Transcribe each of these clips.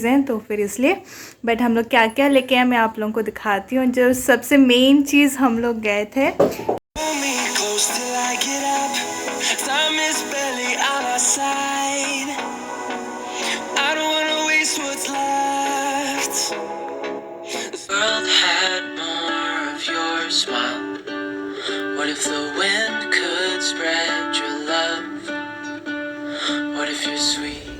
हैं तो फिर इसलिए। बट हम लोग क्या क्या लेके आए मैं आप लोगों को दिखाती हूँ। जो सबसे मेन चीज़ हम लोग गए थे,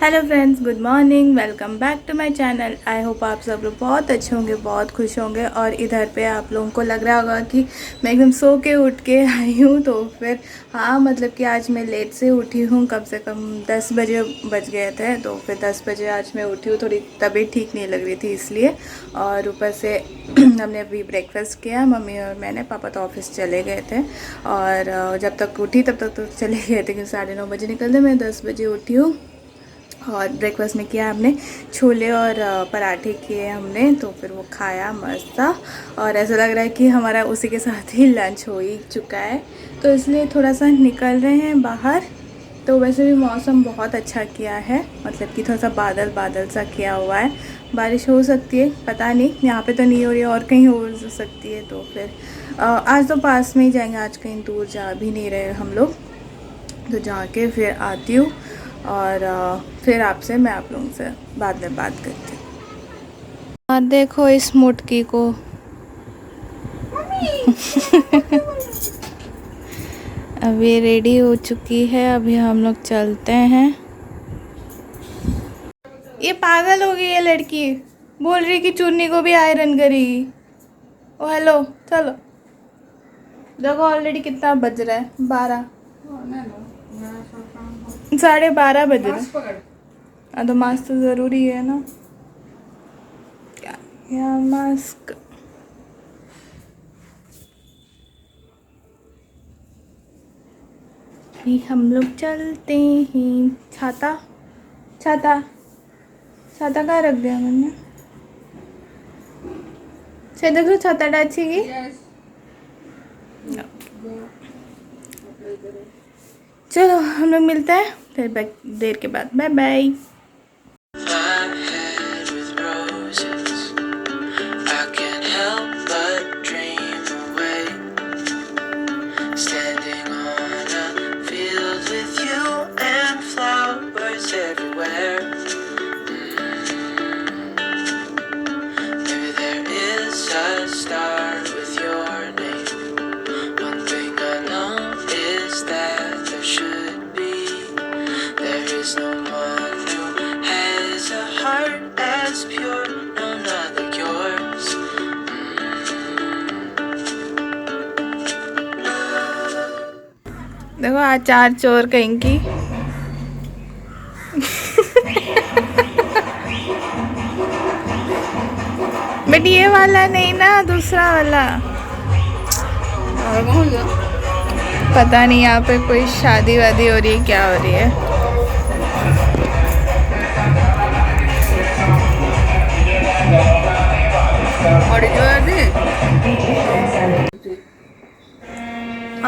hello friends, good morning, welcome back to my channel. I hope आप सब लोग बहुत अच्छे होंगे, बहुत खुश होंगे। और इधर पे आप लोगों को लग रहा होगा कि मैं एकदम सो के उठ के आई हूँ। तो फिर हाँ, मतलब कि आज मैं लेट से उठी हूँ, कम से कम 10 बजे बज गए थे। तो फिर 10 बजे आज मैं उठी हूँ, थोड़ी तबीयत ठीक नहीं लग रही थी इसलिए। और ऊपर से हमने अभी ब्रेकफास्ट किया, मम्मी और मैंने। पापा तो ऑफिस चले गए थे और जब तक उठी तब तक तो चले गए थे, क्योंकि 9:30 बजे निकलते। मैं 10 बजे उठी हूँ और ब्रेकफास्ट में किया हमने छोले और पराठे किए हमने। तो फिर वो खाया मस्त था। और ऐसा लग रहा है कि हमारा उसी के साथ ही लंच हो ही चुका है, तो इसलिए थोड़ा सा निकल रहे हैं बाहर। तो वैसे भी मौसम बहुत अच्छा किया है, मतलब कि थोड़ा सा बादल बादल सा किया हुआ है। बारिश हो सकती है, पता नहीं, यहाँ पे तो नहीं हो रही है और कहीं हो सकती है। तो फिर आज तो पास में ही जाएंगे, आज कहीं दूर जा भी नहीं रहे हम लोग। तो जाके फिर आती हूँ और फिर आपसे मैं आप लोगों से बाद में बात करती हूँ। और देखो इस मुटकी को अभी रेडी हो चुकी है, अभी हम लोग चलते हैं। ये पागल हो गई है लड़की, बोल रही कि चुन्नी को भी आयरन करेगी। ओ हेलो, चलो। देखो ऑलरेडी कितना बज रहा है, 12, 12:30 बज रहे हैं। तो मास्क तो ज़रूरी है ना, क्या मास्क। हम लोग चलते हैं। छाता छाता छाता कहाँ रख दिया मैंने? से देखो छाता डाची की। चलो हम लोग मिलते हैं फिर देर के बाद। Bye bye. देखो आचार चोर कहीं की। बट ये वाला नहीं ना, दूसरा वाला। पता नहीं यहाँ पे कोई शादी वादी हो रही है, क्या हो रही है।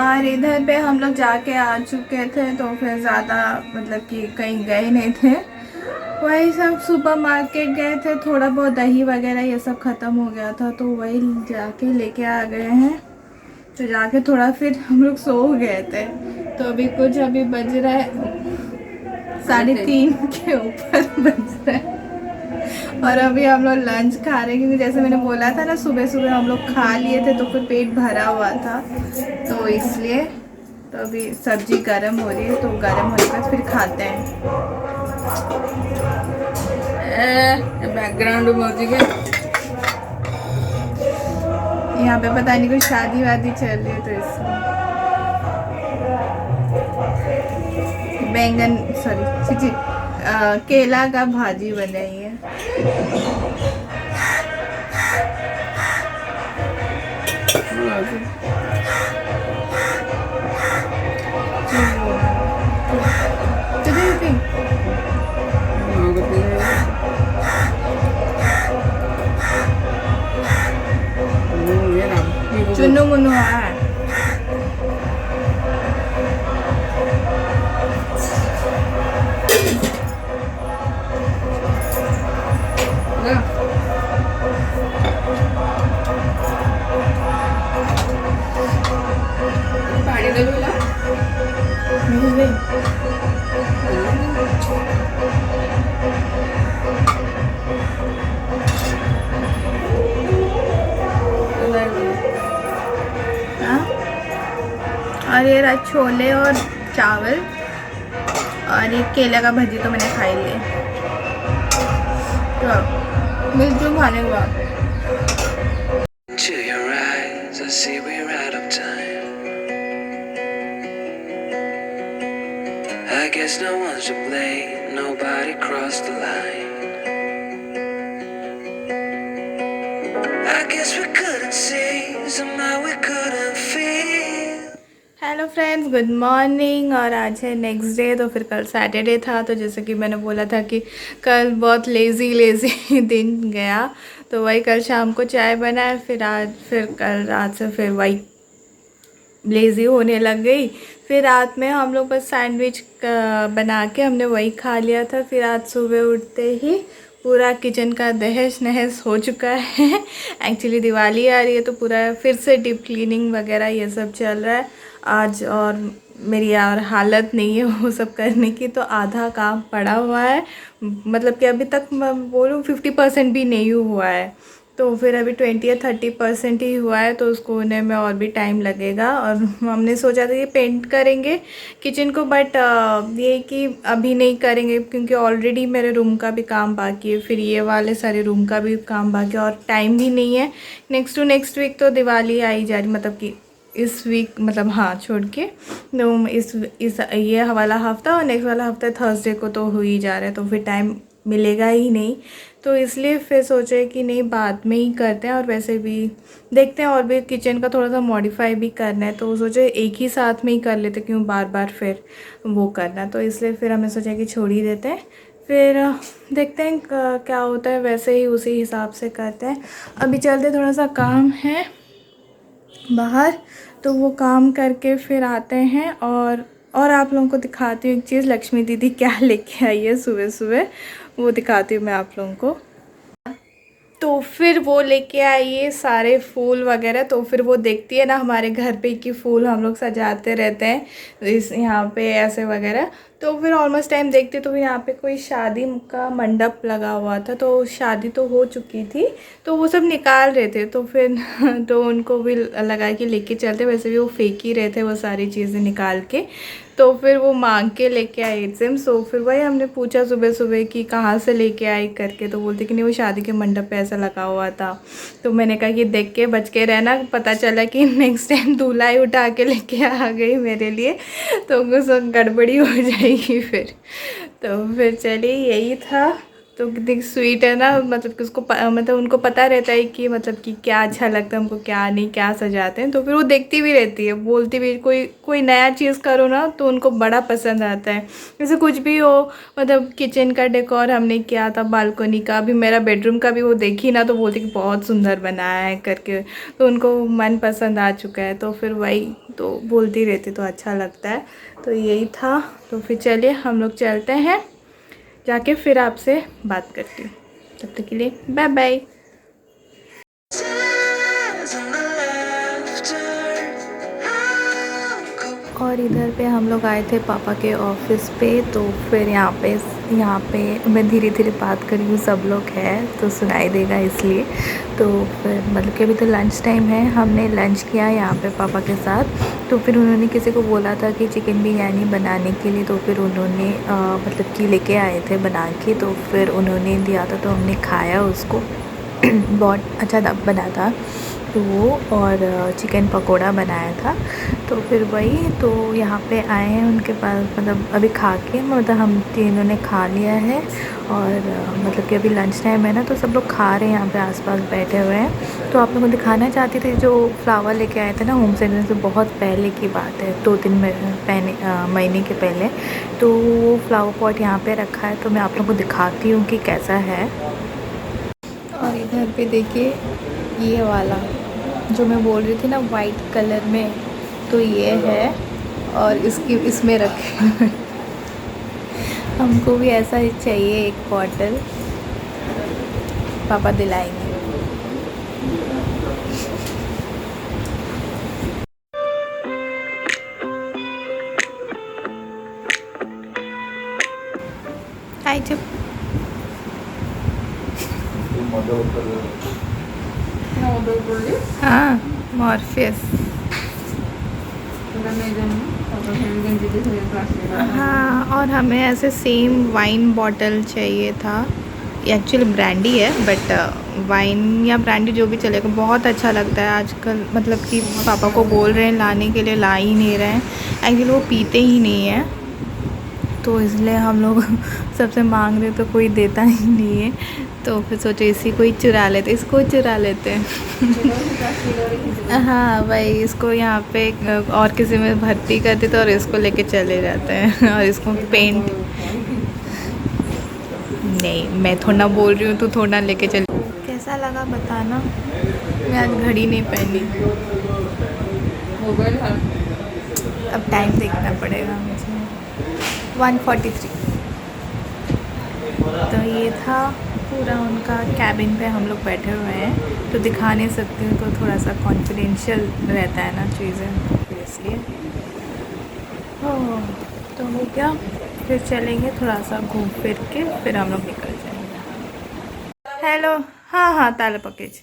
और इधर पे हम लोग जाके आ चुके थे, तो फिर ज़्यादा मतलब कि कहीं गए नहीं थे। वही सब सुपरमार्केट गए थे, थोड़ा बहुत दही वगैरह ये सब ख़त्म हो गया था, तो वही जाके लेके आ गए हैं। तो जाके थोड़ा फिर हम लोग सो गए थे। तो अभी बज रहा है 3:30 के ऊपर बज रहा है। और अभी हम लोग लंच खा रहे हैं, क्योंकि जैसे मैंने बोला था ना, सुबह सुबह हम लोग खा लिए थे तो फिर पेट भरा हुआ था, तो इसलिए। तो अभी सब्जी गर्म हो रही है, तो गर्म होने के बाद फिर खाते हैं। बैकग्राउंड म्यूजिक है यहाँ पे, पता नहीं कुछ शादी वादी चल रही है, तो इसलिए। बैंगन सॉरी केला का भाजी बनाई है। चुन्नू मुन्नू है। होगा। पानी दे बोला और ये रहा छोले और चावल और ये केले का भजी तो मैंने खा ही लिया। तो मिलती हूँ खाने के बाद। To your eyes, I see we're out of time. I guess no one's to blame, nobody crossed the line. I guess we couldn't see, somehow we couldn't feel. Hello friends, good morning. और आज है next day, तो फिर कल Saturday था। तो जैसे कि मैंने बोला था कि कल बहुत लेज़ी दिन गया, तो वही कल शाम को चाय बनाया, फिर कल रात से फिर वही लेज़ी होने लग गई। फिर रात में हम लोग बस सैंडविच बना के हमने वही खा लिया था। फिर आज सुबह उठते ही पूरा किचन का तहस नहस हो चुका है। एक्चुअली दिवाली आ रही है तो पूरा फिर से डीप क्लीनिंग वगैरह ये सब चल रहा है आज, और मेरी और हालत नहीं है वो सब करने की, तो आधा काम पड़ा हुआ है। मतलब कि अभी तक मैं बोलूँ 50% भी नहीं हुआ है, तो फिर अभी 20 या 30% ही हुआ है, तो उसको होने में और भी टाइम लगेगा। और हमने सोचा था कि पेंट करेंगे किचन को, बट ये कि अभी नहीं करेंगे क्योंकि ऑलरेडी मेरे रूम का भी काम बाकी है, फिर ये वाले सारे रूम का भी काम बाकी है और टाइम भी नहीं है। नेक्स्ट टू नेक्स्ट वीक तो दिवाली आई जा रही, मतलब कि इस वीक, मतलब हाँ छोड़ के तो इस ये वाला हफ्ता और नेक्स्ट वाला हफ्ता थर्सडे को तो हो ही जा रहा है, तो फिर टाइम मिलेगा ही नहीं। तो इसलिए फिर सोचे कि नहीं बाद में ही करते हैं, और वैसे भी देखते हैं और भी किचन का थोड़ा सा मॉडिफाई भी करना है, तो सोचे एक ही साथ में ही कर लेते, क्यों बार बार फिर वो करना। तो इसलिए फिर हमने सोचा कि छोड़ ही देते हैं, फिर देखते हैं क्या होता है, वैसे ही उसी हिसाब से करते हैं। अभी चलते, थोड़ा सा काम है बाहर, तो वो काम करके फिर आते हैं। और आप लोगों को दिखाती हूँ एक चीज़, लक्ष्मी दीदी क्या लेके आई है सुबह सुबह, वो दिखाती हूँ मैं आप लोगों को। तो फिर वो लेके आई है सारे फूल वगैरह, तो फिर वो देखती है ना हमारे घर पे कि फूल हम लोग सजाते रहते हैं इस यहाँ पे ऐसे वगैरह, तो फिर ऑलमोस्ट टाइम देखते तो यहाँ पे कोई शादी का मंडप लगा हुआ था, तो शादी तो हो चुकी थी, तो वो सब निकाल रहे थे, तो फिर तो उनको भी लगा कि लेके चलते, वैसे भी वो फेंक ही रहे थे वो सारी चीज़ें निकाल के, तो फिर वो मांग के लेके आई सेम। सो फिर वही हमने पूछा सुबह सुबह कि कहाँ से लेके आई करके, तो बोलते कि नहीं वो शादी के मंडप पे ऐसा लगा हुआ था। तो मैंने कहा कि देख के बच के रहना, पता चला कि नेक्स्ट टाइम दूल्हा ही उठा के लेके आ गई मेरे लिए, तो कुछ गड़बड़ी हो जाएगी फिर। तो फिर चलिए यही था। तो कितनी स्वीट है ना, मतलब कि उसको मतलब उनको पता रहता है कि मतलब कि क्या अच्छा लगता है हमको, क्या नहीं, क्या सजाते हैं, तो फिर वो देखती भी रहती है, बोलती भी, कोई नया चीज़ करो ना तो उनको बड़ा पसंद आता है। जैसे कुछ भी हो, मतलब किचन का डेकोर हमने किया था, बालकनी का, अभी मेरा बेडरूम का भी वो देखी ना तो बोलती कि बहुत सुंदर बनाया है करके, तो उनको मन पसंद आ चुका है, तो फिर वही तो बोलती रहती, तो अच्छा लगता है। तो यही था, तो फिर चलिए हम लोग चलते हैं, जाके फिर आपसे बात करती हूँ। तब तक के लिए बाय बाय। और इधर पे हम लोग आए थे पापा के ऑफिस पे, तो फिर यहाँ पे मैं धीरे धीरे बात कर रही हूँ, सब लोग हैं तो सुनाई देगा इसलिए। तो फिर मतलब कि अभी तो लंच टाइम है, हमने लंच किया यहाँ पे पापा के साथ। तो फिर उन्होंने किसी को बोला था कि चिकन बिरयानी बनाने के लिए, तो फिर उन्होंने मतलब कि लेके आए थे बना के, तो फिर उन्होंने दिया था, तो हमने खाया उसको। बहुत अच्छा बना था तो वो, और चिकन पकोड़ा बनाया था। तो फिर वही तो यहाँ पे आए हैं उनके पास, मतलब अभी खा के, मतलब हम तीनों ने खा लिया है, और मतलब कि अभी लंच टाइम है ना, तो सब लोग खा रहे हैं यहाँ पे आसपास बैठे हुए हैं। तो आप लोगों को दिखाना चाहती थी जो फ्लावर लेके आए थे ना होम सेंटर से, बहुत पहले की बात है, 2-3 महीने के पहले, तो वो फ्लावर पॉट यहाँ पे रखा है, तो मैं आप लोगों को दिखाती हूँ कि कैसा है। और इधर पे देखिए ये वाला जो मैं बोल रही थी ना वाइट कलर में, तो ये है, और इसमें रखे हुए हमको भी ऐसा ही चाहिए एक बॉटल। पापा दिलाएंगे। हाय चुप। हाँ मॉर्फियस। हाँ और हमें ऐसे सेम वाइन बॉटल चाहिए था। ये एक्चुअली ब्रांडी है बट वाइन या ब्रांडी जो भी चलेगा, बहुत अच्छा लगता है आजकल। मतलब कि पापा को बोल रहे हैं लाने के लिए, ला ही नहीं रहे हैं। एक्चुअली वो पीते ही नहीं है, तो इसलिए हम लोग सबसे मांग रहे तो कोई देता ही नहीं है, तो फिर सोचे इसी को ही चुरा लेते, इसको चुरा लेते हैं। हाँ भाई, इसको यहाँ पे और किसी में भर्ती कर देते और इसको लेके चले जाते हैं और इसको पेंट। नहीं मैं थोड़ा बोल रही हूँ, तू थोड़ा लेके चल। कैसा लगा बताना। मैं आज घड़ी नहीं पहनी, अब टाइम देखना पड़ेगा मुझे। 1:43। तो ये था पूरा उनका कैबिन पे हम लोग बैठे हुए हैं, तो दिखा नहीं सकती हूँ, तो थोड़ा सा कॉन्फिडेंशियल रहता है ना चीज़ें, तो फिर इसलिए। ओह तो हो गया, फिर चलेंगे थोड़ा सा घूम फिर के, फिर हम लोग निकल जाएंगे। हेलो, हाँ हाँ ताला पकेज।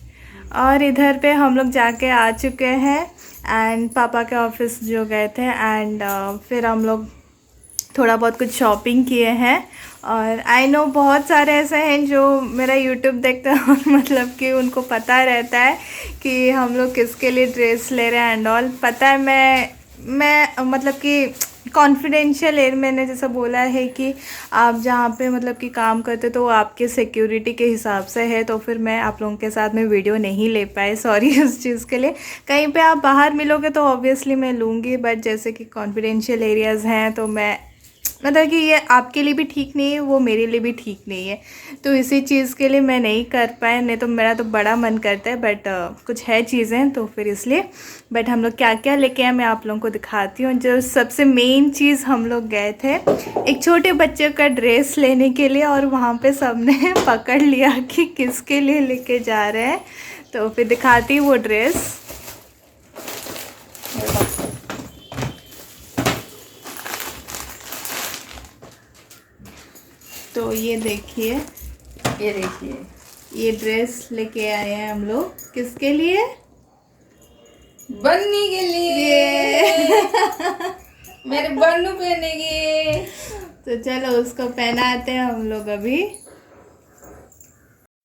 और इधर पे हम लोग जाके आ चुके हैं एंड पापा के ऑफिस जो गए थे एंड फिर हम लोग थोड़ा बहुत कुछ शॉपिंग किए हैं। और आई नो बहुत सारे ऐसे हैं जो मेरा यूट्यूब देखते हैं और मतलब कि उनको पता रहता है कि हम लोग किसके लिए ड्रेस ले रहे हैं एंड ऑल। पता है मैं मतलब कि कॉन्फिडेंशियल एयर, मैंने जैसा बोला है कि आप जहाँ पे मतलब कि काम करते तो वो आपके सिक्योरिटी के हिसाब से है, तो फिर मैं आप लोगों के साथ में वीडियो नहीं ले पाए, सॉरी उस चीज़ के लिए। कहीं पे आप बाहर मिलोगे तो ऑब्वियसली मैं लूँगी, बट जैसे कि कॉन्फिडेंशियल एरियाज़ हैं तो मैं मतलब कि ये आपके लिए भी ठीक नहीं है, वो मेरे लिए भी ठीक नहीं है, तो इसी चीज़ के लिए मैं नहीं कर पाए। नहीं तो मेरा तो बड़ा मन करता है, बट कुछ है चीज़ें तो फिर इसलिए। बट हम लोग क्या क्या लेके आए मैं आप लोगों को दिखाती हूँ। जो सबसे मेन चीज़, हम लोग गए थे एक छोटे बच्चे का ड्रेस लेने के लिए, और वहाँ पे सबने पकड़ लिया कि किसके लिए लेके जा रहे हैं, तो फिर दिखाती हूँ वो ड्रेस। तो ये देखिए, ये ड्रेस लेके आए हैं हम लोग। किसके लिए? बन्नी के लिए। मेरे बन्नू पहनेगी। तो चलो उसको पहनाते हैं हम लोग अभी।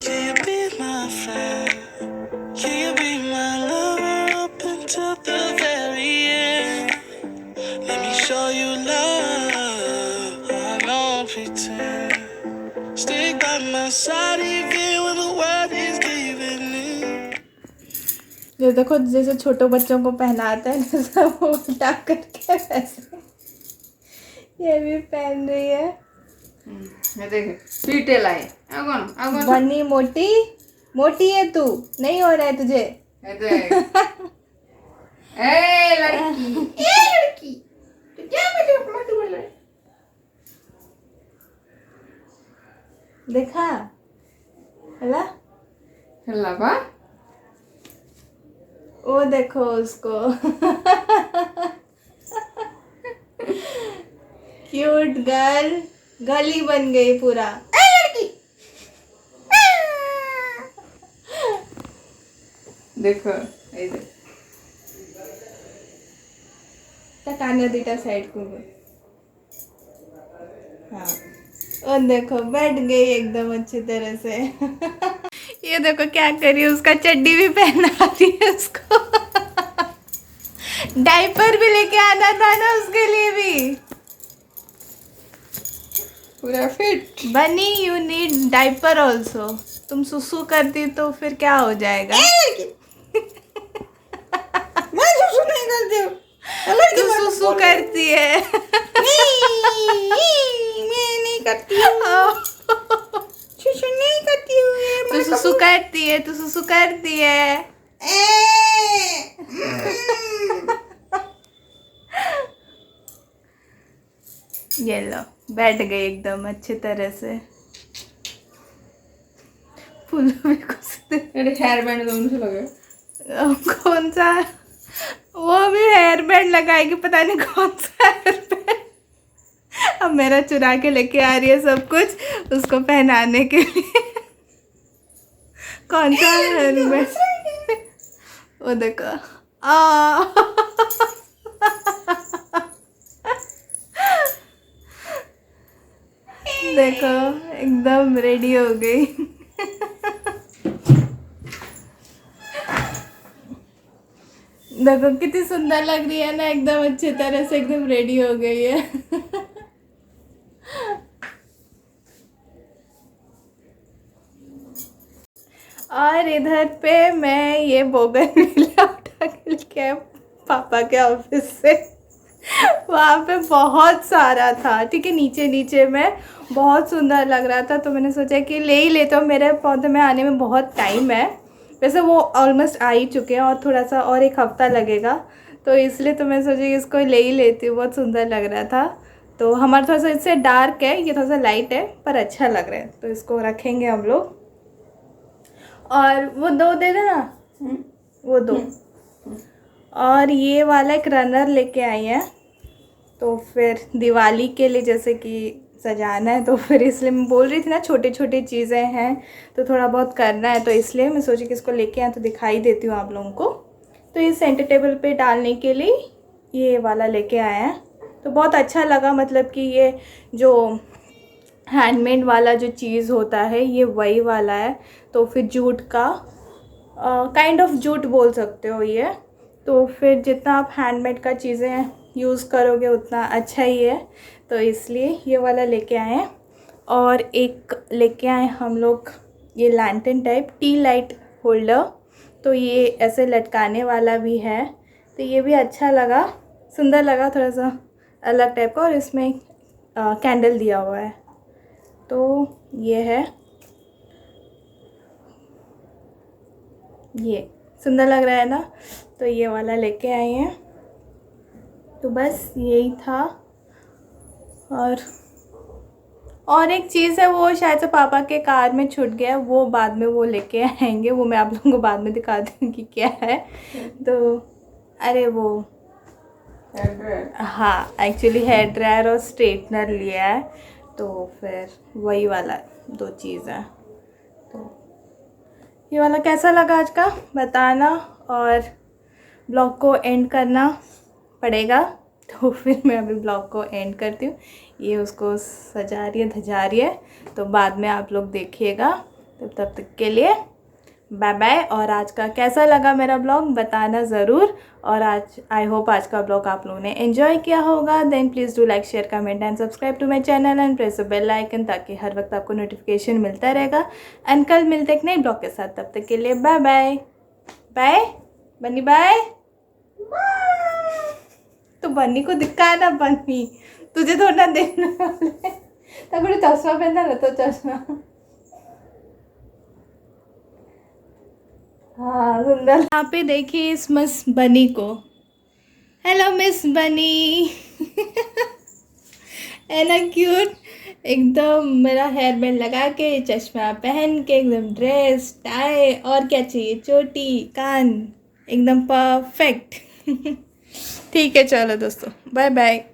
Can you be my friend? Can you be my lover up until the very end? Let me show you love. I don't pretend. Stick by my side even when the world is giving in. ये देखो, जैसे छोटे बच्चों को पहनाता है ना सब वो उल्टा करके, वैसे ये भी पहन रही है। ये देख पीटे लाए। अगन बनी मोटी मोटी है तू, नहीं हो रहा है तुझे। ये देख। ए लड़की तो क्या मेरे प्लाटू बोल रहे? देखा हला, हल्ला बा वो देखो उसको। क्यूट गर्ल, गली बन गई पूरा। ए लड़की, देखो ये देख। कान्या दीटा साइड को। हाँ और देखो बैठ गई एकदम अच्छी तरह से। ये देखो क्या करी, उसका चड्डी भी पहना रही है उसको। डायपर भी लेके आना था ना उसके लिए भी। पूरा फिट। बनी यू नीड डायपर ऑल्सो। तुम सुसु करती तो फिर क्या हो जाएगा? मैं सुसु नहीं करती हूँ। तू सुसु करती है। मैं नहीं करती हूँ। सुसु नहीं करती हूँ। तू सुसु करती है, तू सुसु करती है। ये लो बैठ गई एकदम अच्छी तरह से। फूल भी कुछ अरे हेयर बैंड कौन से लगे? कौन सा? वो भी हेयर बैंड लगाएगी, पता नहीं कौन सा हेयर बैंड। अब मेरा चुरा के लेके आ रही है सब कुछ उसको पहनाने के लिए। कौन सा हेयर बैंड? वो देखो देखो एकदम रेडी हो गई। देखो कितनी सुंदर लग रही है ना, एकदम अच्छी तरह से एकदम रेडी हो गई है। और इधर पे मैं ये बोगनविला उठा के लेके आया पापा के ऑफिस से। वहाँ पे बहुत सारा था, ठीक है, नीचे नीचे में बहुत सुंदर लग रहा था, तो मैंने सोचा कि ले ही लेता हूँ। मेरे पौधे में आने में बहुत टाइम है, वैसे वो ऑलमोस्ट आ ही चुके हैं और थोड़ा सा और एक हफ़्ता लगेगा, तो इसलिए तो मैं सोची कि इसको ले ही लेती हूँ। बहुत सुंदर लग रहा था। तो हमारा थोड़ा सा इससे डार्क है, ये थोड़ा सा लाइट है, पर अच्छा लग रहा है, तो इसको रखेंगे हम लोग। और वो 2 दे देना, वो 2। और ये वाला एक रनर लेके आई है, तो फिर दिवाली के लिए जैसे कि सजाना है, तो फिर इसलिए मैं बोल रही थी ना छोटे छोटे चीज़ें हैं तो थोड़ा बहुत करना है, तो इसलिए मैं सोची कि इसको लेके आए तो दिखाई देती हूँ आप लोगों को। तो ये सेंटर टेबल पे डालने के लिए ये वाला लेके आए हैं, तो बहुत अच्छा लगा। मतलब कि ये जो हैंडमेड वाला जो चीज़ होता है ये वही वाला है, तो फिर जूट का काइंड ऑफ जूट बोल सकते हो ये। तो फिर जितना आप हैंडमेड का चीज़ें यूज़ करोगे उतना अच्छा ही है, तो इसलिए ये वाला लेके आए हैं। और एक लेके आए हम लोग ये lantern type T light holder, तो ये ऐसे लटकाने वाला भी है, तो ये भी अच्छा लगा, सुंदर लगा, थोड़ा सा अलग टाइप का। और इसमें कैंडल दिया हुआ है, तो ये है, ये सुंदर लग रहा है ना, तो ये वाला लेके आए हैं। तो बस यही था। और एक चीज़ है, वो शायद से पापा के कार में छूट गया, वो बाद में वो लेके आएंगे, वो मैं आप लोगों को बाद में दिखा दूँगी क्या है। तो अरे वो हेयर ड्रायर। हाँ, एक्चुअली हेयर ड्रायर और स्ट्रेटनर लिया है, तो फिर वही वाला 2 चीज़ है। तो ये वाला कैसा लगा आज का बताना, और ब्लॉग को एंड करना पड़ेगा, तो फिर मैं अभी ब्लॉग को एंड करती हूँ। ये उसको सजा रही है, धजा रही है, तो बाद में आप लोग देखिएगा। तो तब तक के लिए बाय बाय। और आज का कैसा लगा मेरा ब्लॉग बताना ज़रूर। और आज आई होप आज का ब्लॉग आप लोगों ने एंजॉय किया होगा। Then please do like, share, comment and subscribe to my channel and press the bell icon, ताकि हर वक्त आपको नोटिफिकेशन मिलता रहेगा। एंड कल मिलते एक नए ब्लॉग के साथ, तब तक के लिए बाय बाय। बाय बन्नी, बाय। तो बन्नी को दिखा ना, बन्नी तुझे थोड़ा देखना वाले, तब चश्मा पहना ना, तो चश्मा हाँ सुंदर। यहाँ पे देखिए इस मिस बनी को, हेलो मिस बनी। है ना क्यूट, एकदम मेरा हेयर बैंड लगा के, चश्मा पहन के, एकदम ड्रेस टाई, और क्या चाहिए, चोटी, कान, एकदम परफेक्ट। ठीक है चलो दोस्तों, बाय बाय।